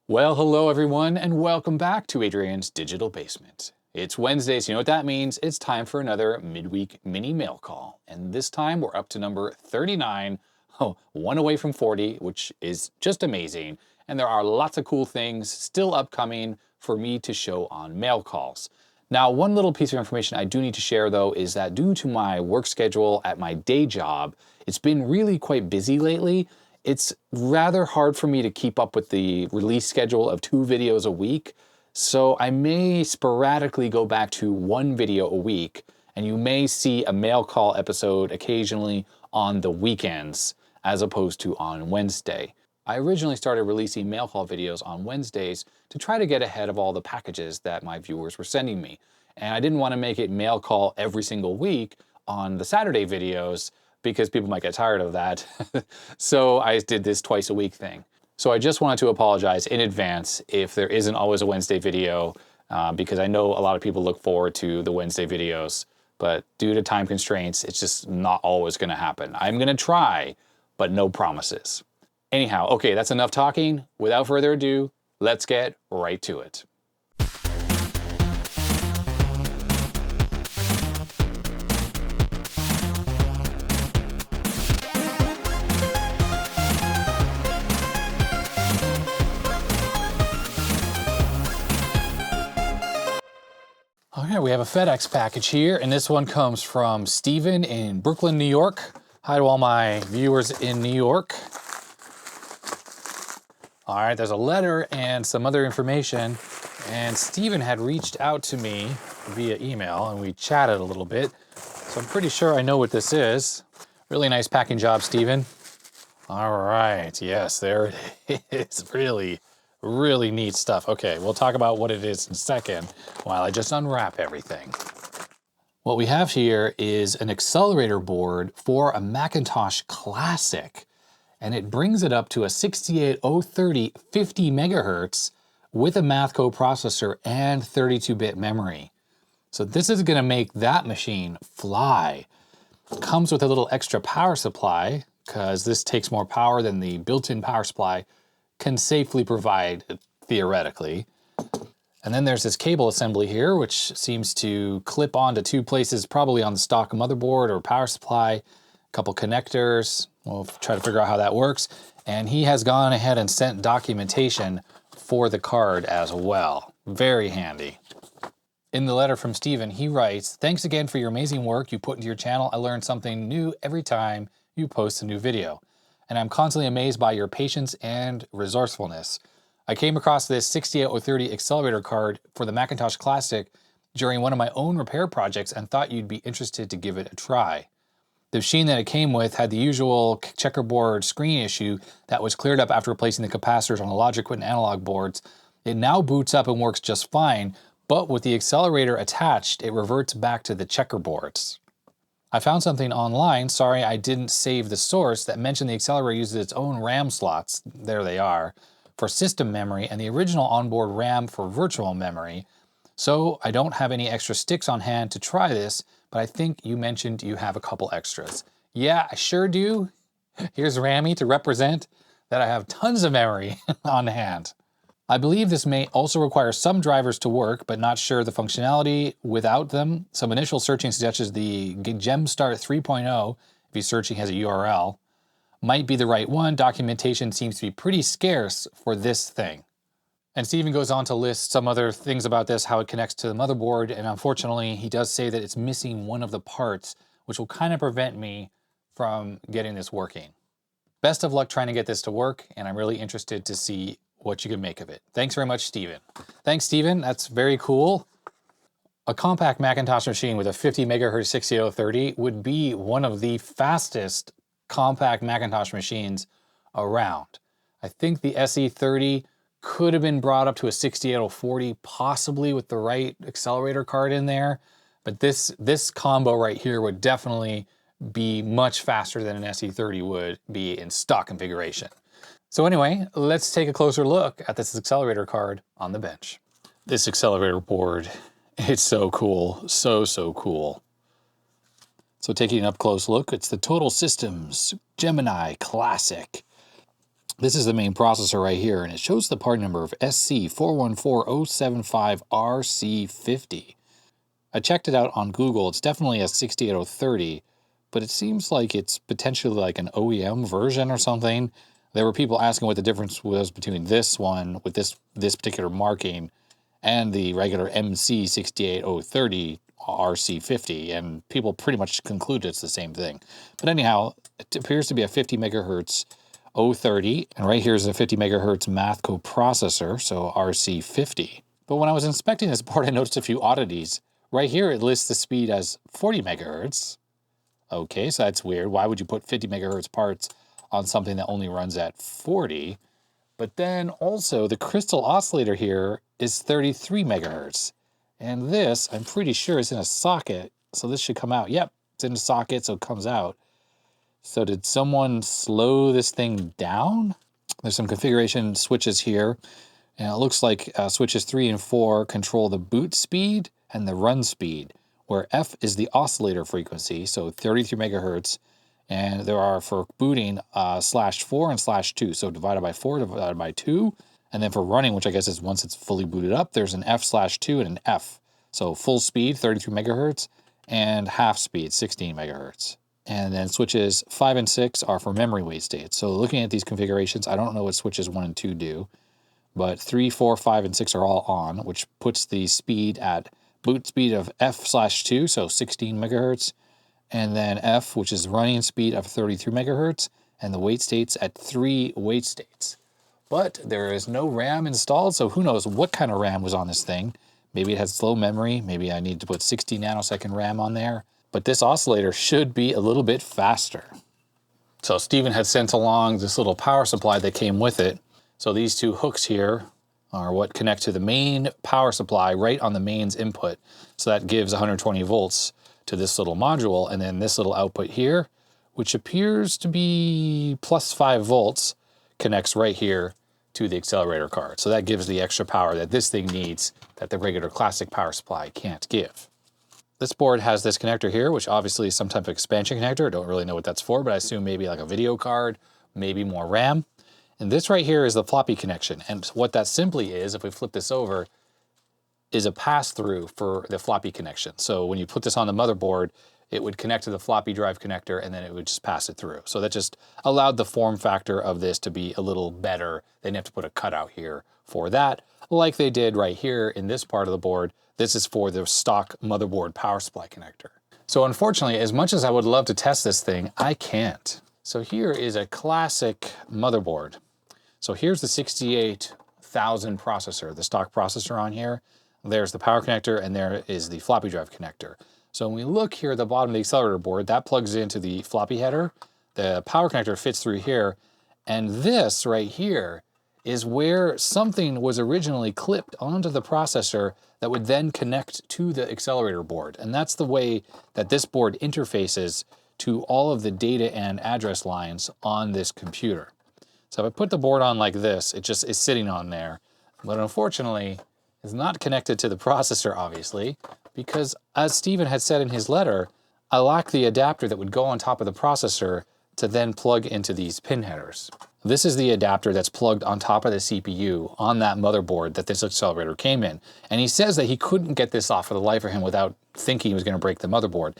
Well, hello everyone, and welcome back to Adrian's Digital Basement. It's Wednesday, so you know what that means. It's time for another midweek mini mail call. And this time we're up to number 39, one away from 40, which is just amazing. And there are lots of cool things still upcoming for me to show on mail calls. Now, one little piece of information I do need to share though is that due to my work schedule at my day job, it's been really quite busy lately. It's rather hard for me to keep up with the release schedule of 2 videos a week, so I may sporadically go back to 1 video a week, and you may see a mail call episode occasionally on the weekends as opposed to on Wednesday. I originally started releasing mail call videos on Wednesdays to try to get ahead of all the packages that my viewers were sending me, and I didn't want to make it mail call every single week on the Saturday videos because people might get tired of that. So I did this twice a week thing. So I just wanted to apologize in advance if there isn't always a Wednesday video, because I know a lot of people look forward to the Wednesday videos, but due to time constraints, it's just not always gonna happen. I'm gonna try, but no promises. Anyhow, okay, that's enough talking. Without further ado, let's get right to it. Okay, we have a FedEx package here, and this one comes from Steven in Brooklyn, New York. Hi to all my viewers in New York. All right, there's a letter and some other information, and Steven had reached out to me via email, and we chatted a little bit, so I'm pretty sure I know what this is. Really nice packing job, Steven. All right, yes, there it is. Really neat stuff. Okay, we'll talk about what it is in a second while I just unwrap everything. What we have here is an accelerator board for a Macintosh Classic, and it brings it up to a 68030 50 megahertz with a Mathco processor and 32-bit memory. So this is gonna make that machine fly. It comes with a little extra power supply because this takes more power than the built-in power supply can safely provide, theoretically. And then there's this cable assembly here, which seems to clip onto 2 places, probably on the stock motherboard or power supply, a couple connectors. We'll try to figure out how that works. And he has gone ahead and sent documentation for the card as well. Very handy. In the letter from Steven, he writes, "Thanks again for your amazing work you put into your channel. I learn something new every time you post a new video. And I'm constantly amazed by your patience and resourcefulness. I came across this 68030 accelerator card for the Macintosh Classic during one of my own repair projects and thought you'd be interested to give it a try. The machine that it came with had the usual checkerboard screen issue that was cleared up after replacing the capacitors on the logic and analog boards. It now boots up and works just fine, but with the accelerator attached, it reverts back to the checkerboards. I found something online, sorry I didn't save the source, that mentioned the accelerator uses its own RAM slots, there they are, for system memory and the original onboard RAM for virtual memory. So I don't have any extra sticks on hand to try this, but I think you mentioned you have a couple extras." Yeah, I sure do. Here's Rammy to represent that I have tons of memory on hand. I believe this may also require some drivers to work, but not sure the functionality without them. Some initial searching suggests the GemStart 3.0, if you're searching has a URL, might be the right one. Documentation seems to be pretty scarce for this thing. And Steven goes on to list some other things about this, how it connects to the motherboard, and unfortunately he does say that it's missing one of the parts, which will kind of prevent me from getting this working. Best of luck trying to get this to work, and I'm really interested to see what you can make of it. Thanks very much, Steven. Thanks, Steven. That's very cool. A compact Macintosh machine with a 50 megahertz 68030 would be one of the fastest compact Macintosh machines around. I think the SE30 could have been brought up to a 68040, possibly with the right accelerator card in there, but this combo right here would definitely be much faster than an SE30 would be in stock configuration. So anyway, let's take a closer look at this accelerator card on the bench. This accelerator board, it's so cool, so cool. So taking an up close look, it's the Total Systems Gemini Classic. This is the main processor right here, and it shows the part number of SC414075RC50. I checked it out on Google. It's definitely a 68030, but it seems like it's potentially like an OEM version or something. There were people asking what the difference was between this one with this particular marking and the regular MC68030 RC50, and people pretty much concluded it's the same thing. But anyhow, it appears to be a 50 megahertz 030, and right here is a 50 megahertz math coprocessor, so RC50. But when I was inspecting this board, I noticed a few oddities. Right here, it lists the speed as 40 megahertz. Okay, so that's weird. Why would you put 50 megahertz parts on something that only runs at 40? But then also the crystal oscillator here is 33 megahertz. And this, I'm pretty sure, is in a socket. So this should come out. Yep, it's in a socket, so it comes out. So did someone slow this thing down? There's some configuration switches here. And it looks like switches 3 and 4 control the boot speed and the run speed, where F is the oscillator frequency, so 33 megahertz. And there are for booting /4 and /2, so divided by 4, divided by 2. And then for running, which I guess is once it's fully booted up, there's an F/2 and an F. So full speed, 33 megahertz, and half speed, 16 megahertz. And then switches 5 and 6 are for memory wait states. So looking at these configurations, I don't know what switches 1 and 2 do, but 3, 4, 5, and 6 are all on, which puts the speed at boot speed of F/2, so 16 megahertz, and then F, which is running speed of 33 megahertz, and the wait states at 3 wait states. But there is no RAM installed, so who knows what kind of RAM was on this thing. Maybe it has slow memory, maybe I need to put 60 nanosecond RAM on there, but this oscillator should be a little bit faster. So Steven had sent along this little power supply that came with it. So these two hooks here are what connect to the main power supply right on the mains input. So that gives 120 volts to this little module, and then this little output here, which appears to be plus 5 volts, connects right here to the accelerator card. So that gives the extra power that this thing needs that the regular classic power supply can't give. This board has this connector here, which obviously is some type of expansion connector. I don't really know what that's for, but I assume maybe like a video card, maybe more RAM. And this right here is the floppy connection. And what that simply is, if we flip this over, is a pass-through for the floppy connection. So when you put this on the motherboard, it would connect to the floppy drive connector and then it would just pass it through. So that just allowed the form factor of this to be a little better. They didn't have to put a cutout here for that, like they did right here in this part of the board. This is for the stock motherboard power supply connector. So unfortunately, as much as I would love to test this thing, I can't. So here is a classic motherboard. So here's the 68,000 processor, the stock processor on here. There's the power connector, and there is the floppy drive connector. So when we look here at the bottom of the accelerator board, that plugs into the floppy header. The power connector fits through here. And this right here is where something was originally clipped onto the processor that would then connect to the accelerator board. And that's the way that this board interfaces to all of the data and address lines on this computer. So if I put the board on like this, it just is sitting on there. But unfortunately, it's not connected to the processor, obviously, because as Steven had said in his letter, I lack the adapter that would go on top of the processor to then plug into these pin headers. This is the adapter that's plugged on top of the CPU on that motherboard that this accelerator came in. And he says that he couldn't get this off for the life of him without thinking he was going to break the motherboard.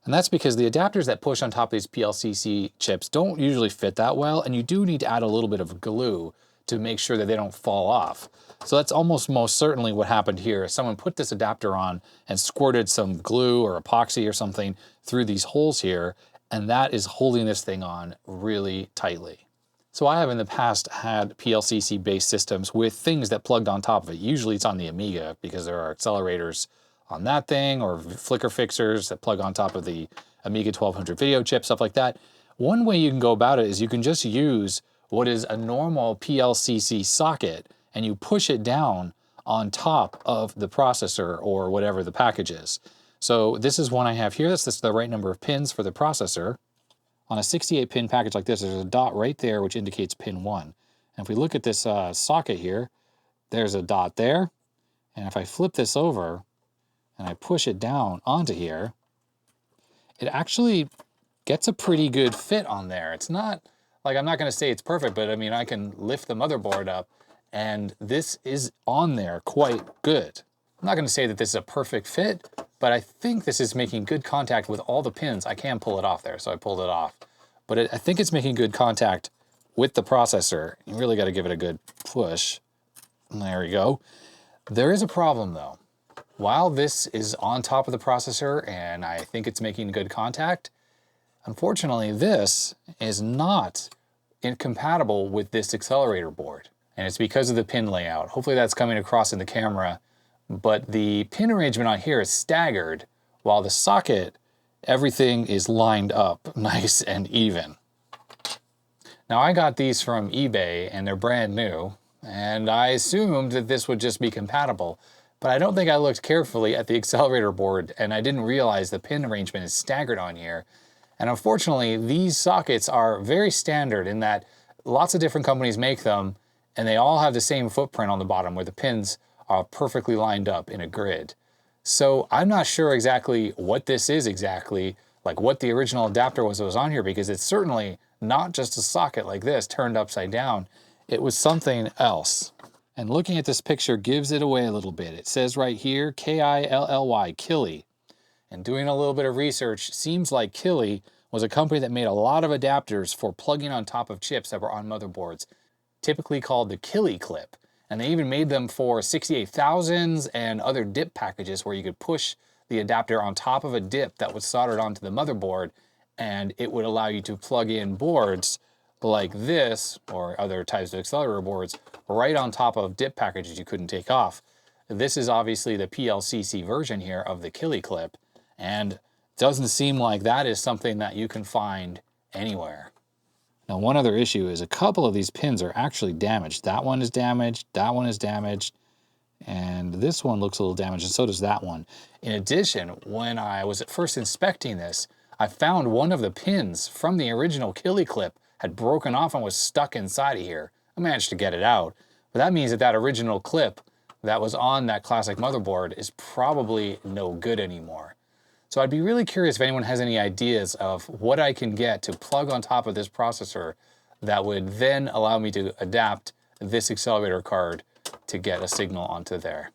And that's because the adapters that push on top of these PLCC chips don't usually fit that well, and you do need to add a little bit of glue to make sure that they don't fall off. So that's almost most certainly what happened here. Someone put this adapter on and squirted some glue or epoxy or something through these holes here, and that is holding this thing on really tightly. So I have in the past had PLCC-based systems with things that plugged on top of it. Usually it's on the Amiga because there are accelerators on that thing, or flicker fixers that plug on top of the Amiga 1200 video chip, stuff like that. One way you can go about it is you can just use what is a normal PLCC socket and you push it down on top of the processor or whatever the package is. So this is one I have here. That's the right number of pins for the processor. On a 68-pin package like this, there's a dot right there which indicates pin 1. And if we look at this socket here, there's a dot there. And if I flip this over and I push it down onto here, it actually gets a pretty good fit on there. It's not Like, I'm not gonna say it's perfect, but I mean, I can lift the motherboard up and this is on there quite good. I'm not gonna say that this is a perfect fit, but I think this is making good contact with all the pins. I can pull it off there, so I pulled it off. But I think it's making good contact with the processor. You really gotta give it a good push. There we go. There is a problem though. While this is on top of the processor and I think it's making good contact, unfortunately this is not incompatible with this accelerator board. And it's because of the pin layout. Hopefully that's coming across in the camera, but the pin arrangement on here is staggered, while the socket, everything is lined up nice and even. Now I got these from eBay and they're brand new, and I assumed that this would just be compatible, but I don't think I looked carefully at the accelerator board and I didn't realize the pin arrangement is staggered on here. And unfortunately, these sockets are very standard in that lots of different companies make them and they all have the same footprint on the bottom where the pins are perfectly lined up in a grid. So I'm not sure exactly what this is exactly, like what the original adapter was that was on here, because it's certainly not just a socket like this turned upside down. It was something else. And looking at this picture gives it away a little bit. It says right here, K-I-L-L-Y, Killy. And doing a little bit of research, seems like Killy was a company that made a lot of adapters for plugging on top of chips that were on motherboards, typically called the Killy Clip. And they even made them for 68000s and other dip packages where you could push the adapter on top of a dip that was soldered onto the motherboard, and it would allow you to plug in boards like this or other types of accelerator boards right on top of dip packages you couldn't take off. This is obviously the PLCC version here of the Killy Clip, and it doesn't seem like that is something that you can find anywhere. Now, one other issue is a couple of these pins are actually damaged. That one is damaged, that one is damaged, and this one looks a little damaged, and so does that one. In addition, when I was at first inspecting this, I found one of the pins from the original Killy Clip had broken off and was stuck inside of here. I managed to get it out, but that means that that original clip that was on that classic motherboard is probably no good anymore. So I'd be really curious if anyone has any ideas of what I can get to plug on top of this processor that would then allow me to adapt this accelerator card to get a signal onto there.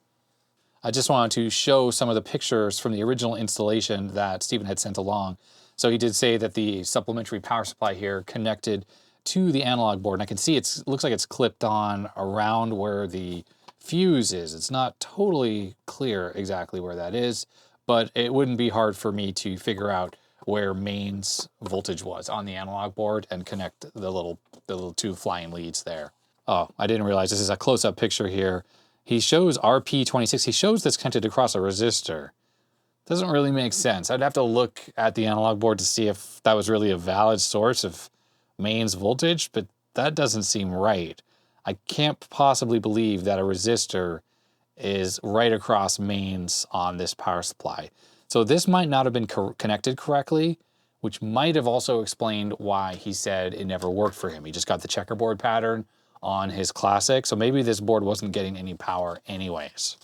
I just wanted to show some of the pictures from the original installation that Stephen had sent along. So he did say that the supplementary power supply here connected to the analog board, and I can see it looks like it's clipped on around where the fuse is. It's not totally clear exactly where that is, but it wouldn't be hard for me to figure out where mains voltage was on the analog board and connect the little two flying leads there. Oh, I didn't realize this is a close-up picture here. He shows RP26. He shows this connected across a resistor. Doesn't really make sense. I'd have to look at the analog board to see if that was really a valid source of mains voltage, but that doesn't seem right. I can't possibly believe that a resistor is right across mains on this power supply. So this might not have been connected correctly, which might have also explained why he said it never worked for him. He just got the checkerboard pattern on his classic, so maybe this board wasn't getting any power anyways.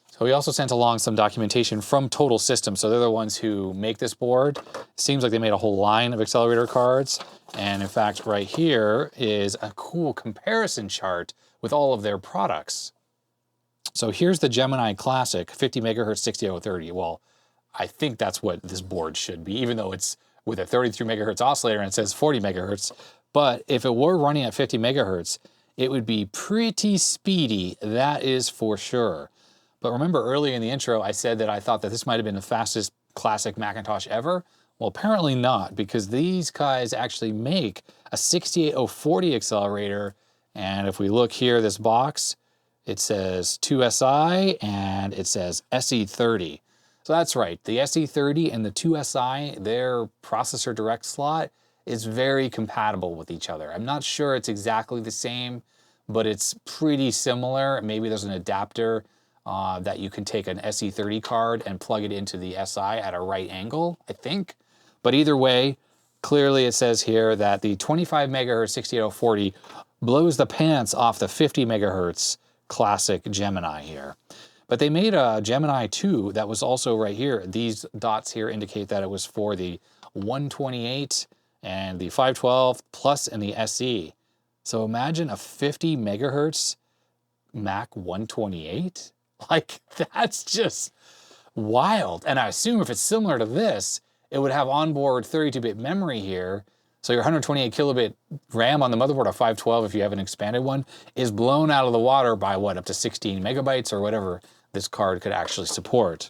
So he also sent along some documentation from Total Systems. So they're the ones who make this board. Seems like they made a whole line of accelerator cards. And in fact, right here is a cool comparison chart with all of their products. So here's the Gemini Classic, 50 megahertz, 60030. Well, I think that's what this board should be, even though it's with a 33 megahertz oscillator and it says 40 megahertz. But if it were running at 50 megahertz, it would be pretty speedy, that is for sure. But remember earlier in the intro, I said that I thought that this might have been the fastest classic Macintosh ever. Well, apparently not, because these guys actually make a 68040 accelerator. And if we look here, this box, it says 2SI and it says SE30. So that's right, the SE30 and the 2SI, their processor direct slot is very compatible with each other. I'm not sure it's exactly the same, but it's pretty similar. Maybe there's an adapter that you can take an SE30 card and plug it into the SI at a right angle, I think. But either way, clearly it says here that the 25 megahertz 68040 blows the pants off the 50 megahertz classic Gemini here. But they made a Gemini 2 that was also right here. These dots here indicate that it was for the 128 and the 512 Plus and the SE. So imagine a 50 megahertz Mac 128. Like, that's just wild. And I assume if it's similar to this, it would have onboard 32-bit memory here. So your 128 kilobit RAM on the motherboard, a 512 if you have an expanded one, is blown out of the water by what, up to 16 megabytes or whatever this card could actually support.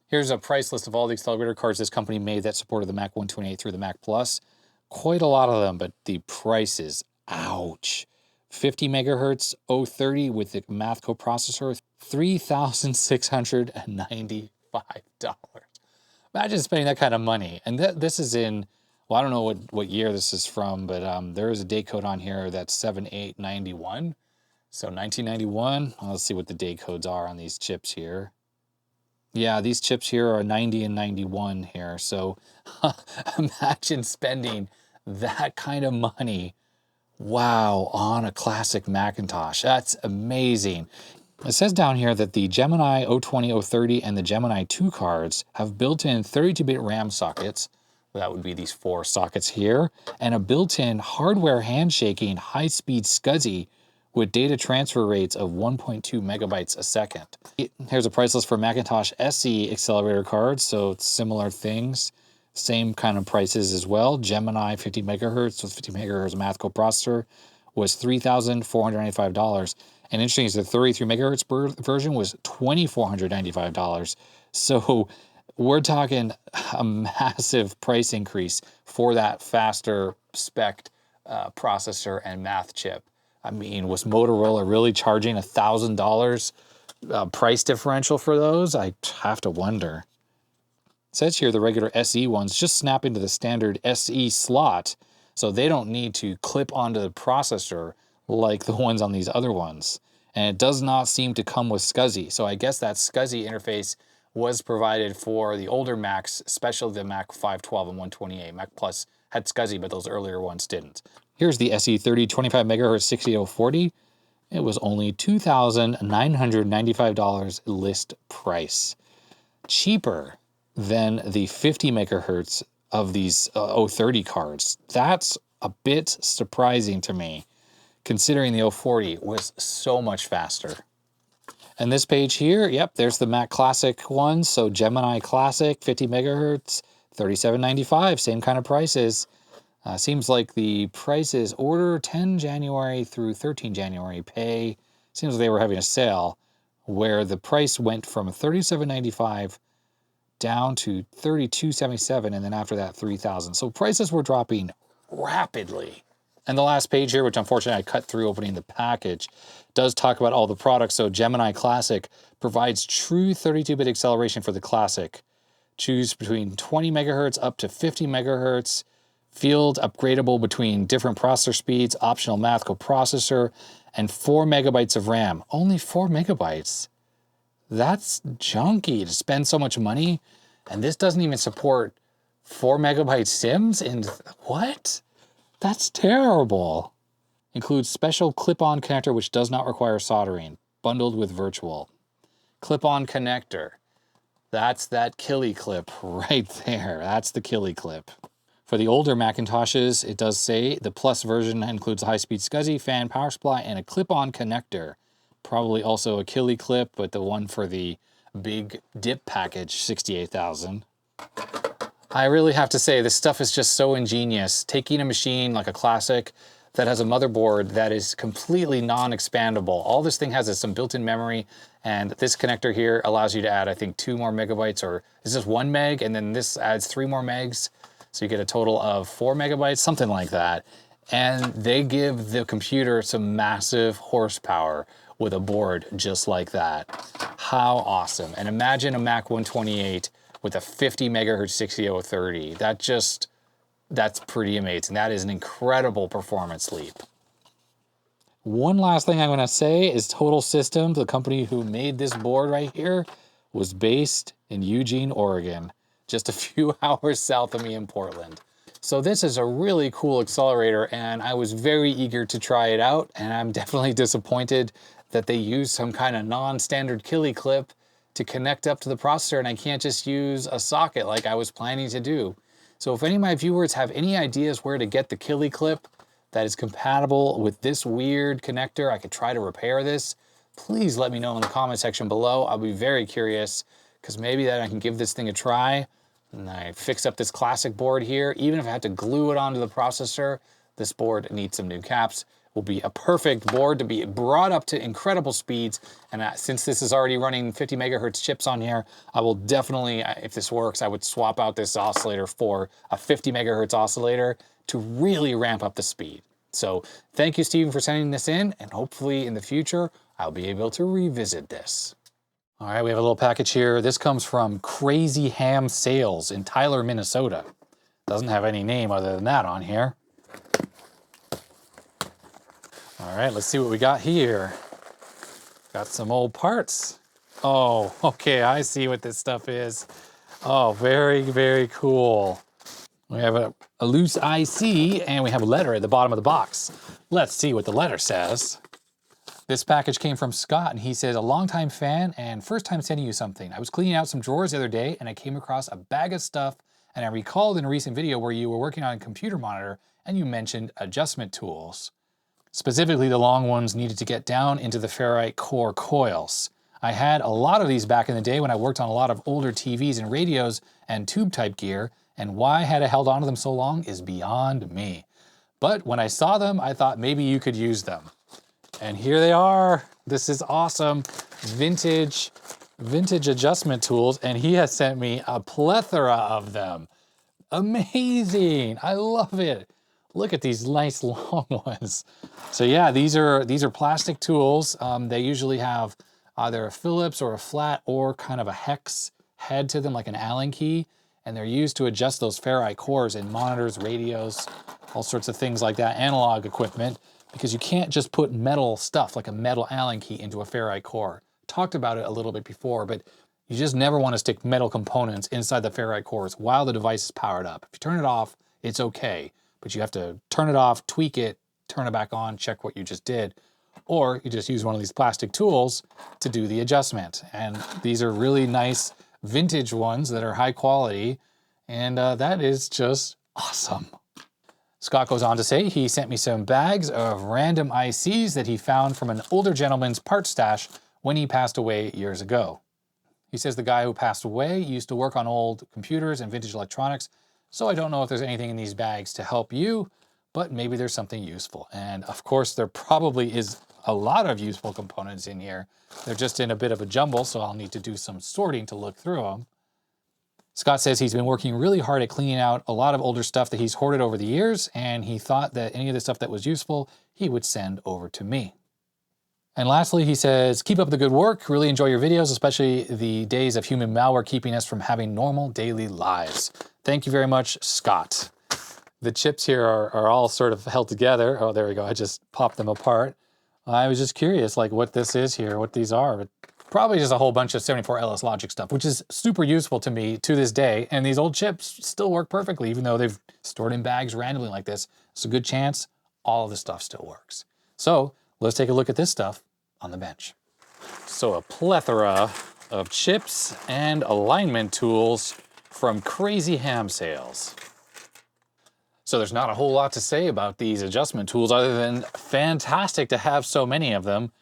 Here's a price list of all the accelerator cards this company made that supported the Mac 128 through the Mac Plus. Quite a lot of them, but the prices, ouch. 50 megahertz 030 with the math coprocessor, $3,695. Imagine spending that kind of money. And this is in, well, I don't know what year this is from, but there is a date code on here that's 7891. So 1991, let's see what the date codes are on these chips here. Yeah, these chips here are 90 and 91 here. So imagine spending that kind of money, wow, on a classic Macintosh. That's amazing. It says down here that the Gemini 020, 030 and the Gemini 2 cards have built-in 32-bit RAM sockets. That would be these 4 sockets here, and a built-in hardware handshaking high-speed SCSI with data transfer rates of 1.2 megabytes a second. Here's a price list for Macintosh SE accelerator cards, so it's similar things. Same kind of prices as well. Gemini 50 megahertz with 50 megahertz math coprocessor was $3,495. And interesting is the 33 megahertz version was $2,495. So we're talking a massive price increase for that faster spec processor and math chip. I mean, was Motorola really charging $1,000 price differential for those? I have to wonder. It says here the regular SE ones just snap into the standard SE slot, so they don't need to clip onto the processor like the ones on these other ones. And it does not seem to come with SCSI, so I guess that SCSI interface was provided for the older Macs, especially the Mac 512 and 128. Mac Plus had SCSI, but those earlier ones didn't. Here's the SE30 25 megahertz 68040. It was only $2,995 list price. Cheaper than the 50 megahertz of these 030 cards. That's a bit surprising to me, considering the 040 was so much faster. And this page here, yep, there's the Mac Classic one. So Gemini Classic, 50 megahertz, $37.95, same kind of prices. Seems like the prices order 10 January through 13 January pay. Seems like they were having a sale where the price went from $37.95 down to $32.77, and then after that $3,000. So prices were dropping rapidly. And the last page here, which unfortunately I cut through opening the package, does talk about all the products. So Gemini Classic provides true 32-bit acceleration for the Classic. Choose between 20 megahertz up to 50 megahertz. Field upgradable between different processor speeds, optional math coprocessor, and 4 megabytes of RAM. Only 4 megabytes. That's junky to spend so much money. And this doesn't even support 4 megabyte sims? And what? That's terrible. Includes special clip-on connector which does not require soldering, bundled with virtual. Clip-on connector. That's that Killy Clip right there. That's the Killy Clip. For the older Macintoshes, it does say the Plus version includes a high-speed SCSI, fan, power supply, and a clip-on connector. Probably also a Killy Clip, but the one for the big dip package, $68,000. I really have to say, this stuff is just so ingenious. Taking a machine like a Classic that has a motherboard that is completely non-expandable. All this thing has is some built-in memory, and this connector here allows you to add, I think, 2 more megabytes, or is this 1 meg, and then this adds 3 more megs. So you get a total of 4 megabytes, something like that. And they give the computer some massive horsepower with a board just like that. How awesome. And imagine a Mac 128 with a 50 megahertz 60030. That's pretty amazing. That is an incredible performance leap. One last thing I'm gonna say is Total Systems, the company who made this board right here, was based in Eugene, Oregon, just a few hours south of me in Portland. So this is a really cool accelerator, and I was very eager to try it out, and I'm definitely disappointed that they used some kind of non-standard Killy Clip to connect up to the processor, and I can't just use a socket like I was planning to do. So if any of my viewers have any ideas where to get the Killy Clip that is compatible with this weird connector, I could try to repair this, please let me know in the comment section below. I'll be very curious, because maybe then I can give this thing a try and I fix up this classic board here. Even if I had to glue it onto the processor, this board needs some new caps. Will be a perfect board to be brought up to incredible speeds. And since this is already running 50 megahertz chips on here, I will definitely, if this works, I would swap out this oscillator for a 50 megahertz oscillator to really ramp up the speed. So thank you, Steven, for sending this in, and hopefully in the future, I'll be able to revisit this. All right, we have a little package here. This comes from Crazy Ham Sales in Tyler, Minnesota. Doesn't have any name other than that on here. All right, let's see what we got here. Got some old parts. Oh, okay, I see what this stuff is. Oh, very, very cool. We have a loose IC, and we have a letter at the bottom of the box. Let's see what the letter says. This package came from Scott, and he says, a longtime fan and first time sending you something. I was cleaning out some drawers the other day, and I came across a bag of stuff, and I recalled in a recent video where you were working on a computer monitor, and you mentioned adjustment tools. Specifically, the long ones needed to get down into the ferrite core coils. I had a lot of these back in the day when I worked on a lot of older TVs and radios and tube type gear, and why I had held on to them so long is beyond me. But when I saw them, I thought maybe you could use them. And here they are. This is awesome. Vintage adjustment tools, and he has sent me a plethora of them. Amazing, I love it. Look at these nice long ones. So yeah, these are plastic tools. They usually have either a Phillips or a flat or kind of a hex head to them, like an Allen key. And they're used to adjust those ferrite cores in monitors, radios, all sorts of things like that, analog equipment, because you can't just put metal stuff like a metal Allen key into a ferrite core. Talked about it a little bit before, but you just never want to stick metal components inside the ferrite cores while the device is powered up. If you turn it off, it's okay, but you have to turn it off, tweak it, turn it back on, check what you just did, or you just use one of these plastic tools to do the adjustment. And these are really nice vintage ones that are high quality, and that is just awesome. Scott goes on to say he sent me some bags of random ICs that he found from an older gentleman's part stash when he passed away years ago. He says the guy who passed away used to work on old computers and vintage electronics, so I don't know if there's anything in these bags to help you, but maybe there's something useful. And of course, there probably is a lot of useful components in here. They're just in a bit of a jumble, so I'll need to do some sorting to look through them. Scott says he's been working really hard at cleaning out a lot of older stuff that he's hoarded over the years, and he thought that any of the stuff that was useful, he would send over to me. And lastly, he says, keep up the good work. Really enjoy your videos, especially the days of human malware keeping us from having normal daily lives. Thank you very much, Scott. The chips here are all sort of held together. Oh, there we go. I just popped them apart. I was just curious, like, what this is here, what these are. But probably just a whole bunch of 74LS logic stuff, which is super useful to me to this day. And these old chips still work perfectly, even though they've stored in bags randomly like this. It's a good chance all of this stuff still works. So let's take a look at this stuff on the bench. So a plethora of chips and alignment tools from Crazy Ham Sales. So there's not a whole lot to say about these adjustment tools other than fantastic to have so many of them.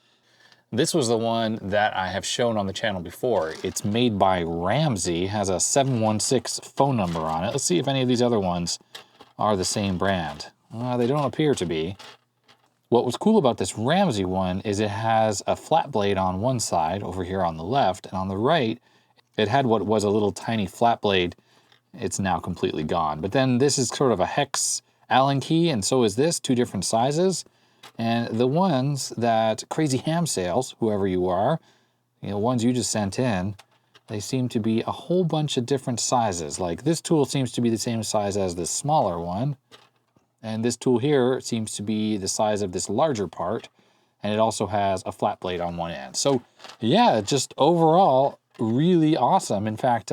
This was the one that I have shown on the channel before. It's made by Ramsey, has a 716 phone number on it. Let's see if any of these other ones are the same brand. They don't appear to be. What was cool about this Ramsey one is it has a flat blade on one side over here on the left, and on the right, it had what was a little tiny flat blade. It's now completely gone. But then this is sort of a hex Allen key, and so is this, two different sizes. And the ones that Crazy Ham Sales, whoever you are, ones you just sent in, they seem to be a whole bunch of different sizes. Like this tool seems to be the same size as this smaller one. And this tool here seems to be the size of this larger part. And it also has a flat blade on one end. So yeah, just overall, really awesome. In fact,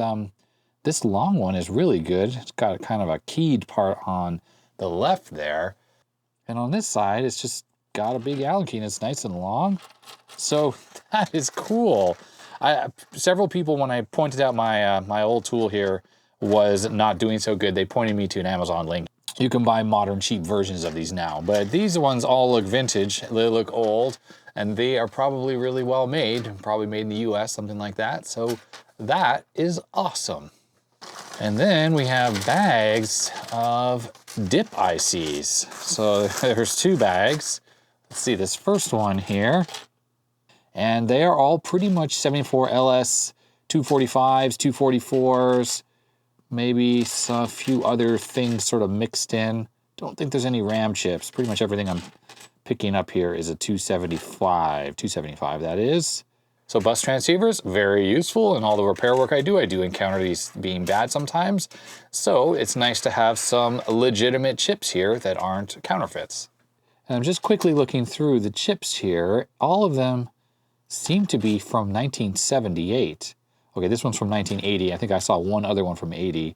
this long one is really good. It's got kind of a keyed part on the left there. And on this side, it's just got a big Allen key and it's nice and long. So that is cool. Several people, when I pointed out my old tool here, was not doing so good, they pointed me to an Amazon link. You can buy modern cheap versions of these now, but these ones all look vintage, they look old, and they are probably really well made, probably made in the US, something like that. So that is awesome. And then we have bags of dip ICs. So there's 2 bags. Let's see this first one here. And they are all pretty much 74LS 245s, 244s, maybe a few other things sort of mixed in. Don't think there's any RAM chips. Pretty much everything I'm picking up here is a 275 that is. So bus transceivers, very useful. In all the repair work I do encounter these being bad sometimes. So it's nice to have some legitimate chips here that aren't counterfeits. And I'm just quickly looking through the chips here. All of them seem to be from 1978. Okay, this one's from 1980. I think I saw one other one from 80.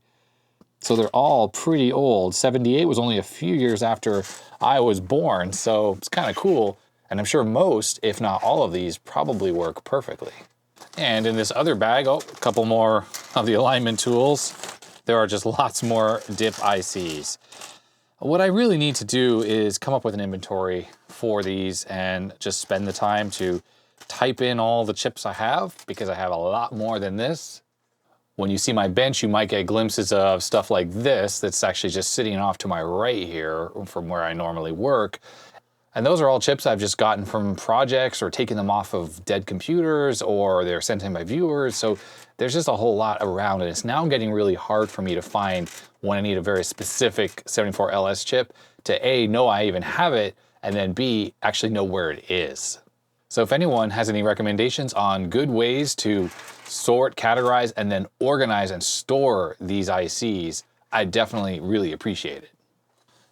So they're all pretty old. 78 was only a few years after I was born, so it's kind of cool. And I'm sure most, if not all of these, probably work perfectly. And in this other bag, oh, a couple more of the alignment tools. There are just lots more dip ICs. What I really need to do is come up with an inventory for these and just spend the time to type in all the chips I have, because I have a lot more than this. When you see my bench, you might get glimpses of stuff like this that's actually just sitting off to my right here from where I normally work. And those are all chips I've just gotten from projects or taken them off of dead computers, or they're sent in by viewers. So there's just a whole lot around, and it's now getting really hard for me to find when I need a very specific 74LS chip to A, know I even have it, and then B, actually know where it is. So if anyone has any recommendations on good ways to sort, categorize, and then organize and store these ICs, I definitely really appreciate it.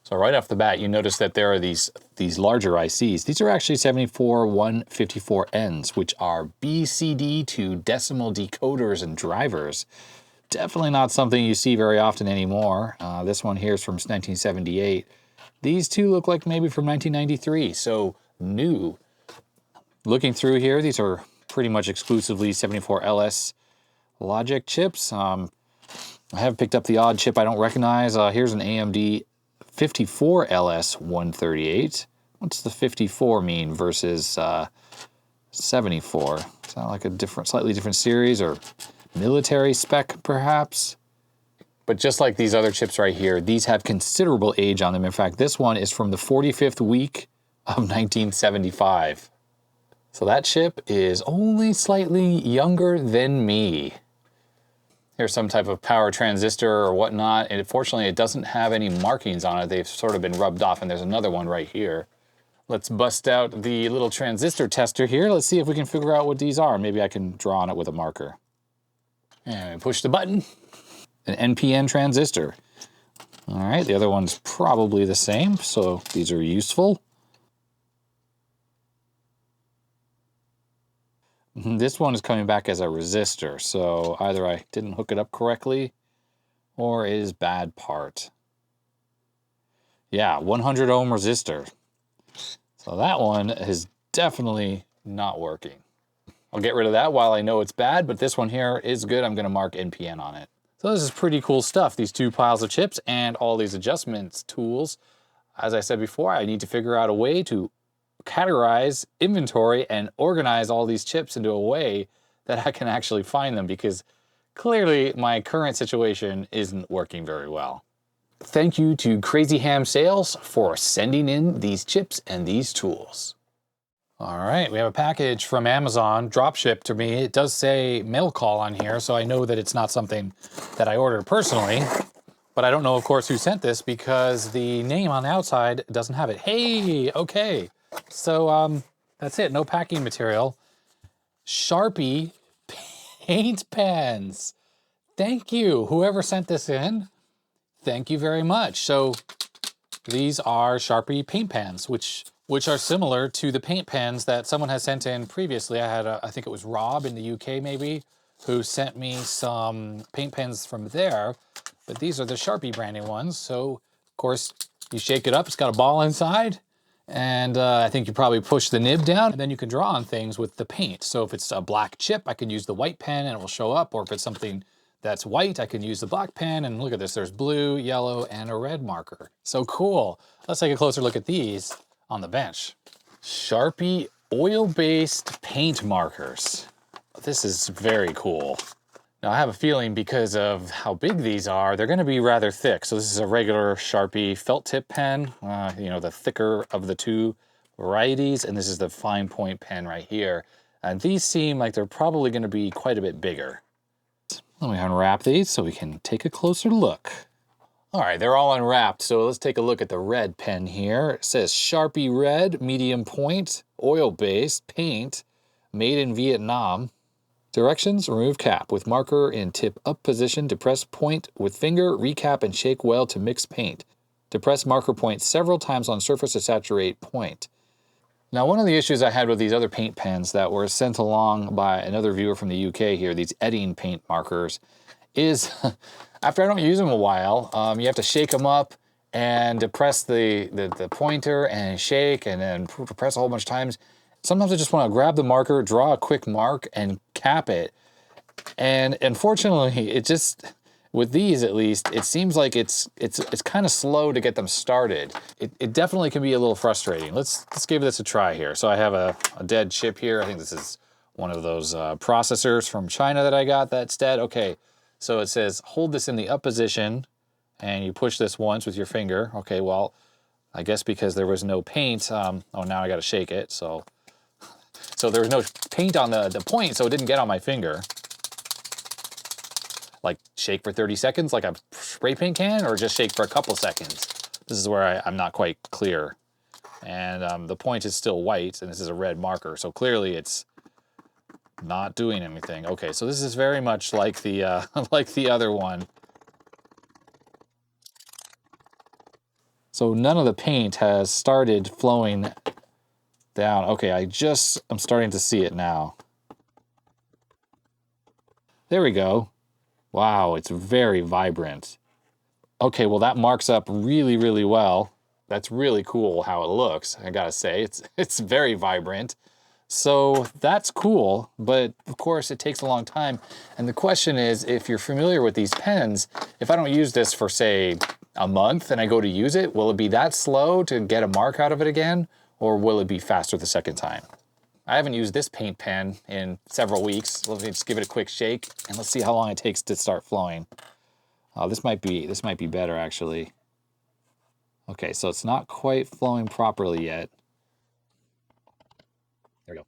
So right off the bat, you notice that there are these larger ICs. These are actually 74154Ns, which are BCD to decimal decoders and drivers. Definitely not something you see very often anymore. This one here is from 1978. These two look like maybe from 1993, so new. Looking through here, these are pretty much exclusively 74LS logic chips. I have picked up the odd chip I don't recognize. Here's an AMD 54LS 138. What's the 54 mean versus 74? Is that like a slightly different series, or military spec perhaps? But just like these other chips right here, these have considerable age on them. In fact, this one is from the 45th week of 1975. So that chip is only slightly younger than me. Here's some type of power transistor or whatnot, and fortunately it doesn't have any markings on it. They've sort of been rubbed off, and there's another one right here. Let's bust out the little transistor tester here. Let's see if we can figure out what these are. Maybe I can draw on it with a marker. And push the button. An NPN transistor. All right, the other one's probably the same, so these are useful. This one is coming back as a resistor, so either I didn't hook it up correctly or it is bad part. Yeah, 100 ohm resistor. So that one is definitely not working. I'll get rid of that while I know it's bad, but this one here is good. I'm gonna mark NPN on it. So this is pretty cool stuff, these two piles of chips and all these adjustments tools. As I said before, I need to figure out a way to categorize, inventory, and organize all these chips into a way that I can actually find them, because clearly my current situation isn't working very well. Thank you to Crazy Ham Sales for sending in these chips and these tools. All right, we have a package from Amazon, drop shipped to me. It does say mail call on here, so I know that it's not something that I ordered personally. But I don't know, of course, who sent this, because the name on the outside doesn't have it. Hey, okay. So that's it, no packing material. Sharpie paint pens. Thank you, whoever sent this in. Thank you very much. So these are Sharpie paint pens, which are similar to the paint pens that someone has sent in previously. I had, I think it was Rob in the UK maybe, who sent me some paint pens from there. But these are the Sharpie branding ones. So of course you shake it up, it's got a ball inside. And I think you probably push the nib down, and then you can draw on things with the paint. So if it's a black chip, I can use the white pen and it will show up. Or if it's something that's white, I can use the black pen, and look at this, there's blue, yellow, and a red marker. So cool. Let's take a closer look at these on the bench. Sharpie oil-based paint markers. This is very cool. Now I have a feeling because of how big these are, they're gonna be rather thick. So this is a regular Sharpie felt tip pen, you know, the thicker of the two varieties, and this is the fine point pen right here. And these seem like they're probably gonna be quite a bit bigger. Let me unwrap these so we can take a closer look. All right, they're all unwrapped, so let's take a look at the red pen here. It says Sharpie Red, medium point, oil-based, paint, made in Vietnam. Directions, remove cap with marker in tip up position, depress point with finger, recap and shake well to mix paint. Depress marker point several times on surface to saturate point. Now, one of the issues I had with these other paint pens that were sent along by another viewer from the UK here, these Edding paint markers, is after I don't use them a while, you have to shake them up and depress the pointer and shake and then press a whole bunch of times. Sometimes I just want to grab the marker, draw a quick mark, and cap it. And unfortunately, it just, with these at least, it seems like it's kind of slow to get them started. It definitely can be a little frustrating. Let's give this a try here. So I have a dead chip here. I think this is one of those processors from China that I got that's dead. Okay, so it says hold this in the up position, and you push this once with your finger. Okay, well, I guess because there was no paint, oh, now I got to shake it, so there was no paint on the point, so it didn't get on my finger. Like shake for 30 seconds like a spray paint can, or just shake for a couple seconds? This is where I'm not quite clear. And the point is still white, and this is a red marker, so clearly it's not doing anything. Okay, so this is very much like the like the other one. So none of the paint has started flowing down. Okay, I'm starting to see it now. There we go. Wow, it's very vibrant. Okay, well that marks up really, really well. That's really cool how it looks, I gotta say. It's very vibrant. So that's cool, but of course it takes a long time. And the question is, if you're familiar with these pens, if I don't use this for say a month and I go to use it, will it be that slow to get a mark out of it again? Or will it be faster the second time? I haven't used this paint pen in several weeks. Let me just give it a quick shake and let's see how long it takes to start flowing. Oh, this might be better actually. Okay, so it's not quite flowing properly yet. There we go.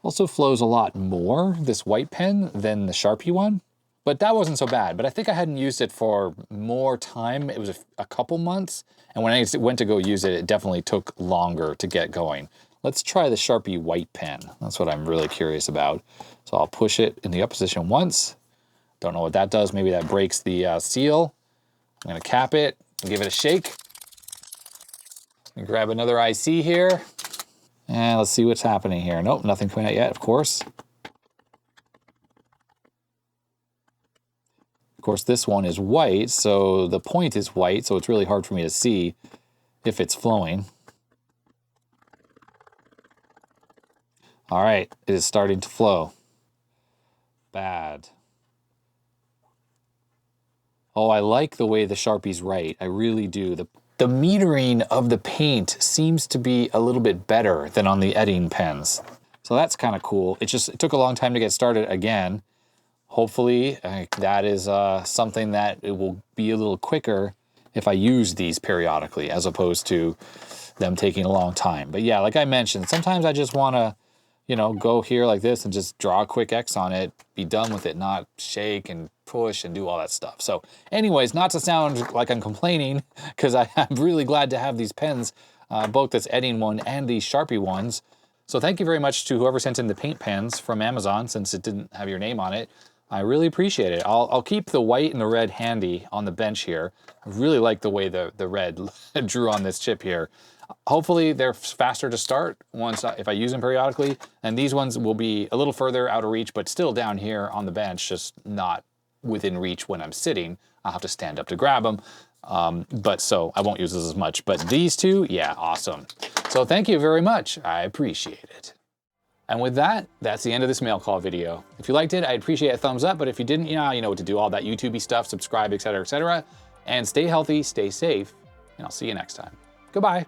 Also flows a lot more, this white pen, than the Sharpie one. But that wasn't so bad. But I think I hadn't used it for more time. It was a couple months. And when I went to go use it, it definitely took longer to get going. Let's try the Sharpie white pen. That's what I'm really curious about. So I'll push it in the up position once. Don't know what that does. Maybe that breaks the seal. I'm gonna cap it and give it a shake. And grab another IC here. And let's see what's happening here. Nope, nothing coming out yet, of course. Of course, this one is white, so the point is white, so it's really hard for me to see if it's flowing. All right, it is starting to flow. Bad. Oh, I like the way the Sharpie's write. I really do. The metering of the paint seems to be a little bit better than on the Edding pens. So that's kind of cool. It took a long time to get started again. Hopefully that is something that it will be a little quicker if I use these periodically as opposed to them taking a long time. But yeah, like I mentioned, sometimes I just want to, you know, go here like this and just draw a quick X on it, be done with it, not shake and push and do all that stuff. So anyways, not to sound like I'm complaining, because I'm really glad to have these pens, both this Edding one and these Sharpie ones. So thank you very much to whoever sent in the paint pens from Amazon, since it didn't have your name on it. I really appreciate it. I'll keep the white and the red handy on the bench here. I really like the way the red drew on this chip here. Hopefully they're faster to start if I use them periodically, and these ones will be a little further out of reach, but still down here on the bench, just not within reach when I'm sitting. I'll have to stand up to grab them, but so I won't use this as much. But these two, yeah, awesome. So thank you very much. I appreciate it. And with that, that's the end of this mail call video. If you liked it, I'd appreciate a thumbs up, but if you didn't, you know what to do, all that YouTube-y stuff, subscribe, etc., etc. And stay healthy, stay safe, and I'll see you next time. Goodbye.